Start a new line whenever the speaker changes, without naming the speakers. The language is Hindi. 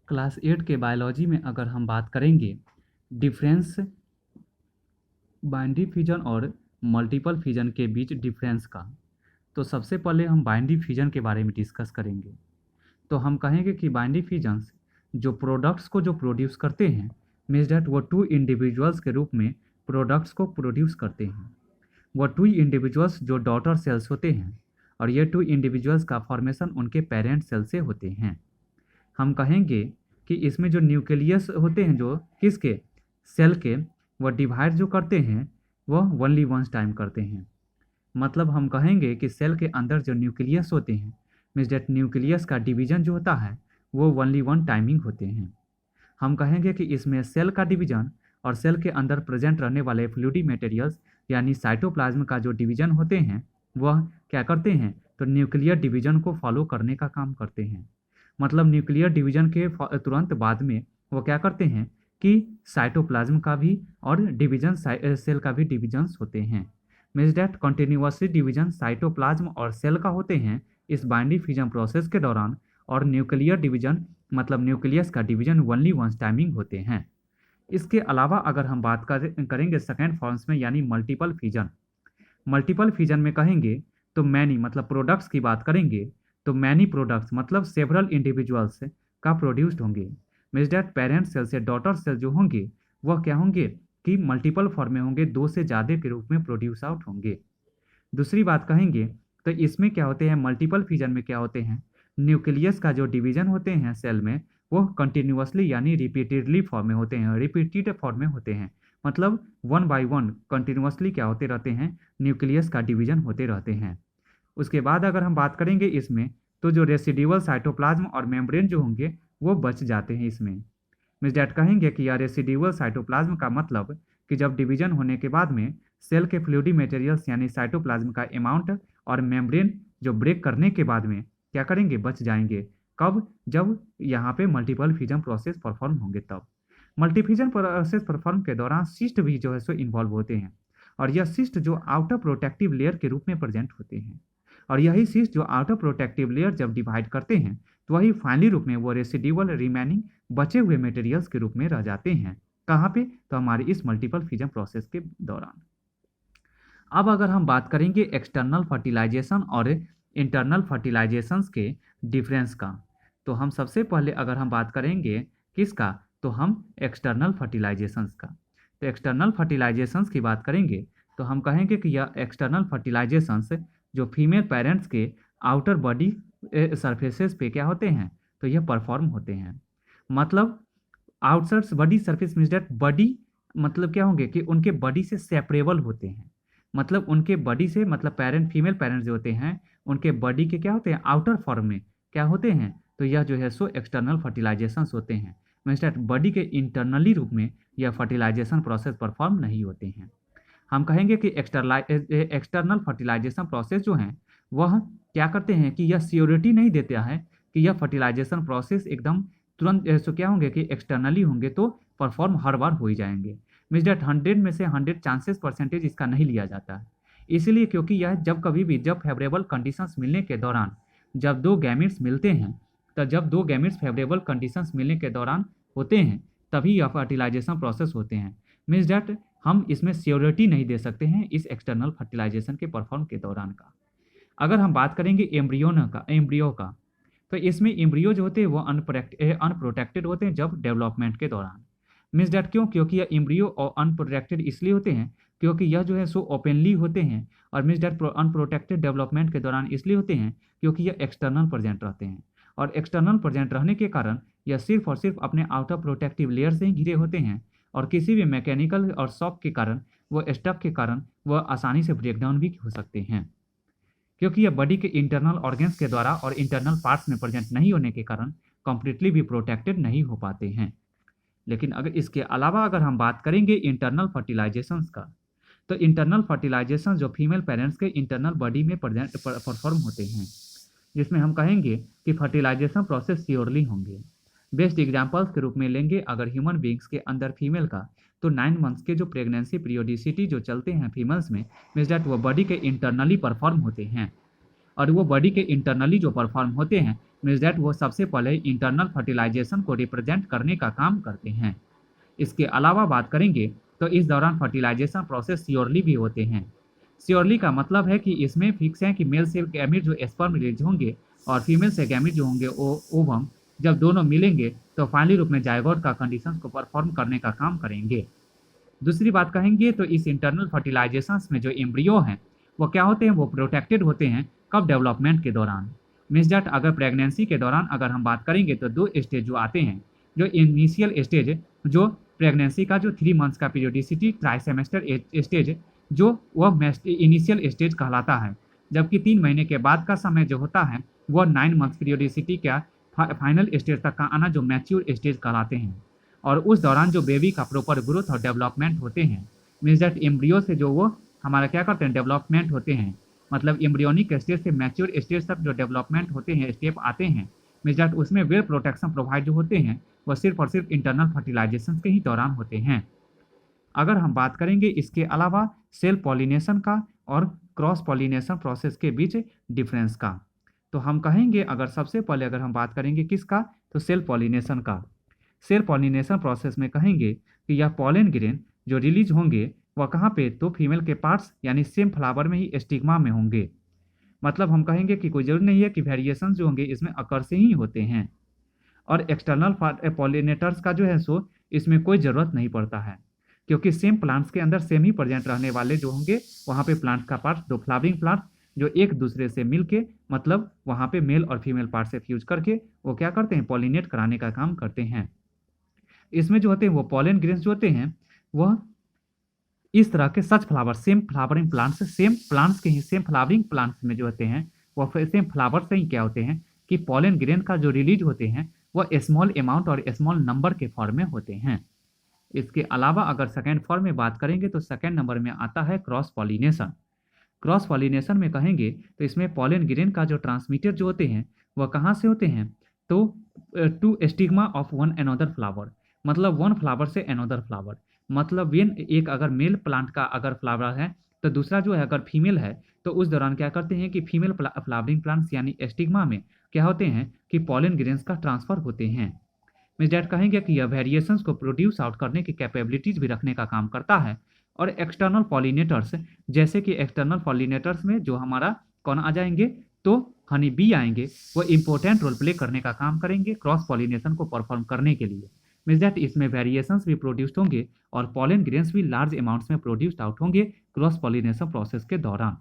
क्लास 8 के बायोलॉजी में अगर हम बात करेंगे डिफरेंस बाइनरी फिजन और मल्टीपल फिजन के बीच डिफरेंस का, तो सबसे पहले हम बाइनरी फिजन के बारे में डिस्कस करेंगे। तो हम कहेंगे कि बाइनरी फिजन्स जो प्रोडक्ट्स को जो प्रोड्यूस करते हैं, मीन्स डैट वो टू इंडिविजुअल्स के रूप में प्रोडक्ट्स को प्रोड्यूस करते हैं। वो टू इंडिविजुअल्स जो डॉटर सेल्स होते हैं, और ये टू इंडिविजुअल्स का फॉर्मेशन उनके पेरेंट सेल से होते हैं। हम कहेंगे कि इसमें जो न्यूक्लियस होते हैं, जो किसके सेल के, वह डिवाइड जो करते हैं वह ओनली वंस टाइम करते हैं। मतलब हम कहेंगे कि सेल के अंदर जो न्यूक्लियस होते हैं, मीन्स डेट न्यूक्लियस का डिवीजन जो होता है वो ओनली वन टाइमिंग होते हैं। हम कहेंगे कि इसमें सेल का डिवीजन और सेल के अंदर प्रेजेंट रहने वाले फ्लूइडी मटेरियल्स यानी साइटोप्लाज्म का जो डिवीजन होते हैं वह क्या करते हैं, तो न्यूक्लियर डिवीजन को फॉलो करने का काम करते हैं। मतलब न्यूक्लियर डिवीजन के तुरंत बाद में वो क्या करते हैं कि साइटोप्लाज्म का भी और डिवीजन सेल का भी डिवीजन्स होते हैं। Means that continuously division cytoplasm और सेल का होते हैं इस बाइनरी फिजन प्रोसेस के दौरान, और न्यूक्लियर डिवीजन मतलब न्यूक्लियस का डिवीजन ओनली वंस टाइमिंग होते हैं। इसके अलावा अगर हम बात करेंगे सेकेंड फॉर्म्स में यानी मल्टीपल फिजन। मल्टीपल फिजन में कहेंगे तो मैनी मतलब प्रोडक्ट्स की बात करेंगे तो मैनी प्रोडक्ट्स मतलब सेवरल इंडिविजुअल्स का प्रोड्यूस्ड होंगे। मीन्स डैट पेरेंट सेल से डॉटर सेल जो होंगे वह क्या होंगे कि मल्टीपल फॉर्म में होंगे, दो से ज़्यादा के रूप में प्रोड्यूस आउट होंगे। दूसरी बात कहेंगे तो इसमें क्या होते हैं, मल्टीपल फिजन में क्या होते हैं, न्यूक्लियस का जो डिवीजन होते हैं सेल में वो कंटिन्यूअसली यानी रिपीटेडली फॉर्म में होते हैं, रिपीटेड फॉर्म में होते हैं। मतलब वन बाय वन कंटिन्यूअसली क्या होते रहते हैं, न्यूक्लियस का डिवीजन होते रहते हैं। उसके बाद अगर हम बात करेंगे इसमें तो जो रेसिड्यूअल साइटोप्लाज्म और मेम्ब्रेन जो होंगे वो बच जाते हैं इसमें। मीन्स डैट कहेंगे कि यह रेसिड्यूअल साइटोप्लाज्म का मतलब कि जब डिवीजन होने के बाद में सेल के फ्लूइडी मटेरियल्स यानी साइटोप्लाज्म का अमाउंट और मेम्ब्रेन जो ब्रेक करने के बाद में क्या करेंगे, बच जाएंगे। कब, जब यहाँ पे मल्टीपल फिजन प्रोसेस परफॉर्म होंगे तब। मल्टीफिजन प्रोसेस परफॉर्म के दौरान सिस्ट भी जो है सो इन्वॉल्व होते हैं, और यह सिस्ट जो आउटर प्रोटेक्टिव लेयर के रूप में प्रेजेंट होते हैं, और यही सिस्ट जो आउटर प्रोटेक्टिव लेयर जब डिवाइड करते हैं तो वही फाइनली रूप में वो रेसिड्यूअल रिमेनिंग बचे हुए मटेरियल्स के रूप में रह जाते हैं। कहाँ पे, तो हमारे इस मल्टीपल फिजन प्रोसेस के दौरान। अब अगर हम बात करेंगे एक्सटर्नल फर्टिलाइजेशन और इंटरनल फर्टिलाइजेशंस के डिफरेंस का, तो हम सबसे पहले अगर हम बात करेंगे किसका, तो हम एक्सटर्नल फर्टिलाइजेशंस का। तो एक्सटर्नल फर्टिलाइजेशंस की बात करेंगे तो हम कहेंगे कि यह एक्सटर्नल फर्टिलाइजेशंस जो फीमेल पेरेंट्स के आउटर बॉडी सरफेसेस पे क्या होते हैं, तो यह परफॉर्म होते हैं। मतलब outside body surface means that body मतलब क्या होंगे कि उनके बॉडी से सेपरेबल होते हैं। मतलब उनके बॉडी से मतलब पेरेंट फीमेल पेरेंट्स जो होते हैं उनके बॉडी के क्या होते हैं, आउटर फॉर्म में क्या होते हैं, तो यह जो है सो एक्सटर्नल फर्टिलाइजेशंस होते हैं। मींस दैट बॉडी के इंटरनली रूप में यह फर्टिलाइजेशन प्रोसेस परफॉर्म नहीं होते हैं। हम कहेंगे कि एक्सटर्नल फर्टिलाइजेशन प्रोसेस जो हैं वह क्या करते हैं कि यह श्योरिटी नहीं देता है कि यह फर्टिलाइजेशन प्रोसेस एकदम तुरंत सो क्या होंगे कि एक्सटर्नली होंगे तो परफॉर्म हर बार हो ही जाएंगे। मीन्स डेट 100 में से 100 चांसेस परसेंटेज इसका नहीं लिया जाता है। इसीलिए क्योंकि यह जब कभी भी जब फेवरेबल कंडीशंस मिलने के दौरान जब दो गैमेट्स मिलते हैं, तो जब दो गैमेट्स फेवरेबल कंडीशंस मिलने के दौरान होते हैं तभी यह फर्टिलाइजेशन प्रोसेस होते हैं। मीन्स डैट हम इसमें श्योरिटी नहीं दे सकते हैं इस एक्सटर्नल फर्टिलाइजेशन के परफॉर्म के दौरान का। अगर हम बात करेंगे एम्ब्रियो का, तो इसमें एम्ब्रियो जो होते हैं वो अनप्रोटेक्टेड होते हैं जब डेवलपमेंट के दौरान। मीन्स डैट क्यों, क्योंकि यह एम्ब्रियो और अनप्रोटेक्टेड इसलिए होते हैं क्योंकि यह जो है सो ओपनली होते हैं, और मीन्स डैट अनप्रोटेक्टेड डेवलपमेंट के दौरान इसलिए होते हैं क्योंकि यह एक्सटर्नल प्रेजेंट रहते हैं, और एक्सटर्नल प्रेजेंट रहने के कारण यह सिर्फ और सिर्फ अपने आउटर प्रोटेक्टिव लेयर से ही घिरे होते हैं, और किसी भी मैकेनिकल और शॉक के कारण वो स्टक के कारण वह आसानी से ब्रेकडाउन भी हो सकते हैं, क्योंकि यह बॉडी के इंटरनल ऑर्गन्स के द्वारा और इंटरनल पार्ट्स में प्रेजेंट नहीं होने के कारण कम्प्लीटली भी प्रोटेक्टेड नहीं हो पाते हैं। लेकिन अगर इसके अलावा अगर हम बात करेंगे इंटरनल फर्टिलाइजेशंस का, तो इंटरनल फर्टिलाइजेशन जो फीमेल पेरेंट्स के इंटरनल बॉडी में परफॉर्म होते हैं, जिसमें हम कहेंगे कि फर्टिलाइजेशन प्रोसेस श्योरली होंगे। बेस्ट एग्जाम्पल्स के रूप में लेंगे अगर ह्यूमन बींग्स के अंदर फीमेल का, तो 9 मंथ्स के जो प्रेगनेंसी पीरियोडिसिटी जो चलते हैं फीमेल्स में, मीन्स डैट वो बॉडी के इंटरनली परफॉर्म होते हैं, और वो बॉडी के इंटरनली जो परफॉर्म होते हैं मीन्स दैट वो सबसे पहले इंटरनल फर्टिलाइजेशन को रिप्रेजेंट करने का काम करते हैं। इसके अलावा बात करेंगे तो इस दौरान फर्टिलाइजेशन प्रोसेस श्योरली भी होते हैं। श्योरली का मतलब है कि इसमें फिक्स है कि मेल से गैमीट जो स्पर्म रिलीज होंगे और फीमेल से गैमीट जो होंगे ओवम, जब दोनों मिलेंगे तो फाइनली रूप में जायगोट का कंडीशंस को परफॉर्म करने का काम करेंगे। दूसरी बात कहेंगे तो इस इंटरनल फर्टिलाइजेशंस में जो एम्ब्रियो हैं वो क्या होते हैं, वो प्रोटेक्टेड होते हैं कब, डेवलपमेंट के दौरान। मीन्स दैट अगर प्रेगनेंसी के दौरान अगर हम बात करेंगे तो दो स्टेज जो आते हैं, जो इनिशियल स्टेज जो प्रेगनेंसी का जो 3 मंथ्स का पीरियोडिसिटी ट्राइसेमेस्टर स्टेज जो वह इनिशियल स्टेज कहलाता है, जबकि 3 महीने के बाद का समय जो होता है वह 9 मंथ्स पीरियोडिसिटी का फाइनल स्टेज तक का आना जो मैच्योर स्टेज कहलाते हैं। और उस दौरान जो बेबी का प्रॉपर ग्रोथ और डेवलपमेंट होते हैं, मीन्स दैट एम्ब्रियो से जो वो हमारा क्या करते हैं, डेवलपमेंट होते हैं, मतलब एम्ब्रियोनिक स्टेज से मैच्योर स्टेज तक जो डेवलपमेंट होते हैं, स्टेप आते हैं, मीन्स दैट उसमें वेल प्रोटेक्शन प्रोवाइड जो होते हैं वह सिर्फ और सिर्फ इंटरनल फर्टिलाइजेशन के ही दौरान होते हैं। अगर हम बात करेंगे इसके अलावा सेल पॉलिनेशन का और क्रॉस पॉलिनेशन प्रोसेस के बीच डिफरेंस का, तो हम कहेंगे अगर सबसे पहले अगर हम बात करेंगे किसका, तो सेल पॉलिनेशन का। सेल पॉलिनेशन प्रोसेस में कहेंगे कि यह पॉलन ग्रेन जो रिलीज होंगे वह कहाँ पे, तो फीमेल के पार्ट्स यानी सेम फ्लावर में ही स्टिग्मा में होंगे। मतलब हम कहेंगे कि कोई जरूरी नहीं है कि वेरिएशन जो होंगे इसमें अकर से ही होते हैं। और एक्सटर्नल पॉलिनेटर्स का जो है सो इसमें कोई ज़रूरत नहीं पड़ता है, क्योंकि सेम प्लांट्स के अंदर सेम ही प्रेजेंट रहने वाले जो होंगे वहाँ पे प्लांट्स का पार्ट, दो फ्लावरिंग प्लांट्स जो एक दूसरे से मिलके, मतलब वहाँ पे मेल और फीमेल पार्ट से फ्यूज करके वो क्या करते हैं, पॉलिनेट कराने का काम करते हैं। इसमें जो होते हैं वो पॉलन ग्रेन्स जो होते हैं वह इस तरह के such flower, same flowering plants, same plants के ही सेम फ्लावरिंग प्लांट्स में जो होते हैं वह सेम फ्लावर से ही क्या होते हैं कि पॉलन ग्रेन का जो रिलीज होते हैं वह स्मॉल अमाउंट और स्मॉल नंबर के फॉर्म में होते हैं। इसके अलावा अगर सेकेंड फॉर्म में बात करेंगे तो सेकेंड नंबर में आता है क्रॉस पॉलिनेशन। क्रॉस पॉलिनेशन में कहेंगे तो इसमें पॉलन ग्रेन का जो ट्रांसमीटर जो होते हैं वह कहाँ से होते हैं, तो to stigma of one another flower, मतलब वन फ्लावर से अनदर फ्लावर, मतलब वेन एक अगर मेल प्लांट का अगर फ्लावर है तो दूसरा जो है अगर फीमेल है तो उस दौरान क्या करते हैं कि फीमेल फ्लावरिंग प्लांट्स यानी स्टिग्मा में क्या होते हैं कि पॉलन ग्रेन्स का ट्रांसफर होते हैं। मीन्स डैट कहेंगे कि यह वेरिएशंस को प्रोड्यूस आउट करने की कैपेबिलिटीज भी रखने का काम करता है। और एक्सटर्नल पॉलिनेटर्स, जैसे कि एक्सटर्नल पॉलिनेटर्स में जो हमारा कौन आ जाएंगे, तो हनी बी आएंगे, वो इंपॉर्टेंट रोल प्ले करने का काम करेंगे क्रॉस पॉलिनेशन को परफॉर्म करने के लिए। मीन्स दैट इसमें वेरिएशंस भी प्रोड्यूस्ड होंगे और पॉलन ग्रेन्स भी लार्ज अमाउंट्स में प्रोड्यूस्ड आउट होंगे क्रॉस पॉलिनेशन प्रोसेस के दौरान।